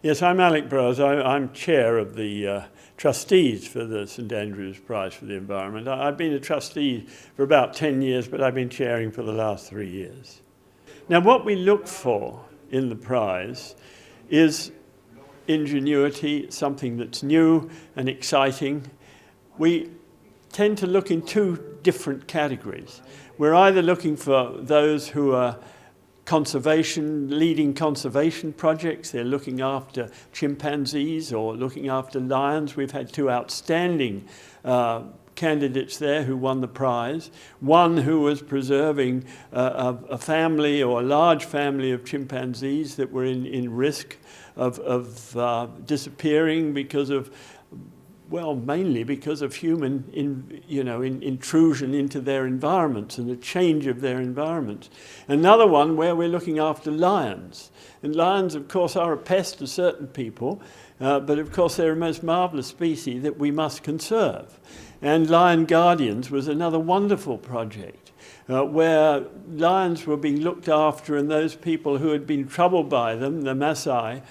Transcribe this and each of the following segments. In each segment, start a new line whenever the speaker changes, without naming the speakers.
Yes, I'm Alec Broers. I'm chair of the trustees for the St Andrews Prize for the Environment. I've been a trustee for about 10 years, but I've been chairing for the last 3 years. Now, what we look for in the prize is ingenuity, something that's new and exciting. We tend to look in two different categories. We're either looking for those who are leading conservation projects. They're looking after chimpanzees or looking after lions. We've had two outstanding candidates there who won the prize. One who was preserving a family or a large family of chimpanzees that were in risk of disappearing because of, well, mainly because of human intrusion into their environments and the change of their environments. Another one where we're looking after lions. And lions, of course, are a pest to certain people, but of course they're a most marvellous species that we must conserve. And Lion Guardians was another wonderful project where lions were being looked after, and those people who had been troubled by them, the Maasai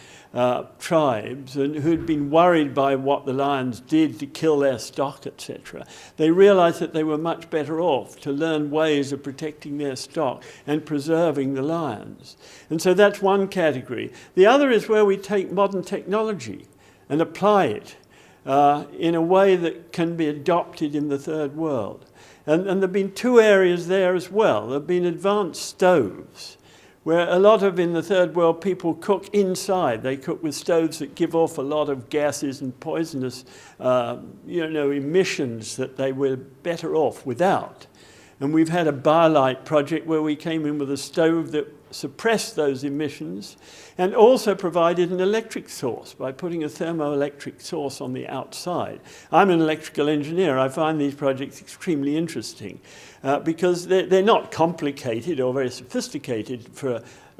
tribes, and who'd been worried by what the lions did to kill their stock, etc. They realized that they were much better off to learn ways of protecting their stock and preserving the lions. And so that's one category. The other is where we take modern technology and apply it in a way that can be adopted in the third world. And there have been two areas there as well. There have been advanced stoves, where a lot of, in the third world, people cook inside. They cook with stoves that give off a lot of gases and poisonous emissions that they were better off without. And we've had a BioLite project where we came in with a stove that suppressed those emissions and also provided an electric source by putting a thermoelectric source on the outside. I'm an electrical engineer. I find these projects extremely interesting because they're not complicated or very sophisticated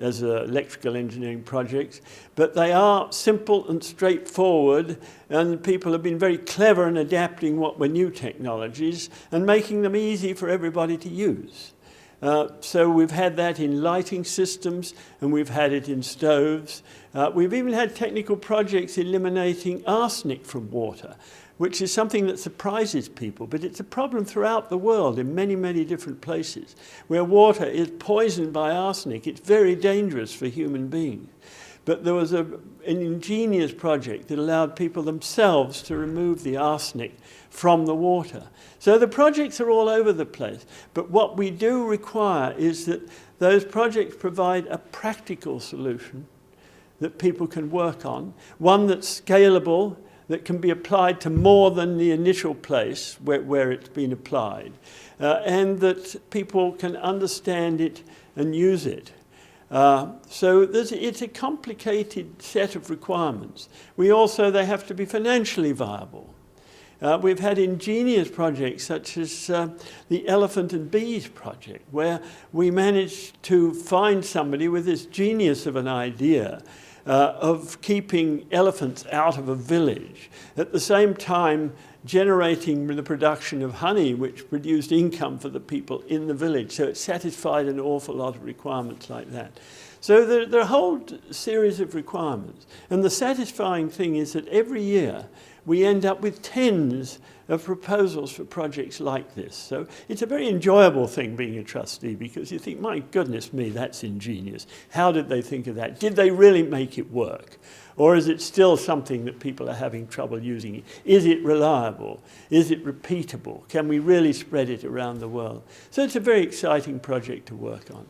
as electrical engineering projects, but they are simple and straightforward, and people have been very clever in adapting what were new technologies and making them easy for everybody to use. So we've had that in lighting systems, and we've had it in stoves. We've even had technical projects eliminating arsenic from water, which is something that surprises people, but it's a problem throughout the world in many, many different places. Where water is poisoned by arsenic, it's very dangerous for human beings. But there was an ingenious project that allowed people themselves to remove the arsenic from the water. So the projects are all over the place. But what we do require is that those projects provide a practical solution that people can work on, one that's scalable, that can be applied to more than the initial place where it's been applied, and that people can understand it and use it. So it's a complicated set of requirements. They have to be financially viable. We've had ingenious projects such as the Elephant and Bees project, where we managed to find somebody with this genius of an idea of keeping elephants out of a village, at the same time generating the production of honey, which produced income for the people in the village. So it satisfied an awful lot of requirements like that. So there are a whole series of requirements. And the satisfying thing is that every year we end up with tens of proposals for projects like this. So it's a very enjoyable thing being a trustee, because you think, my goodness me, that's ingenious. How did they think of that? Did they really make it work? Or is it still something that people are having trouble using? Is it reliable? Is it repeatable? Can we really spread it around the world? So it's a very exciting project to work on.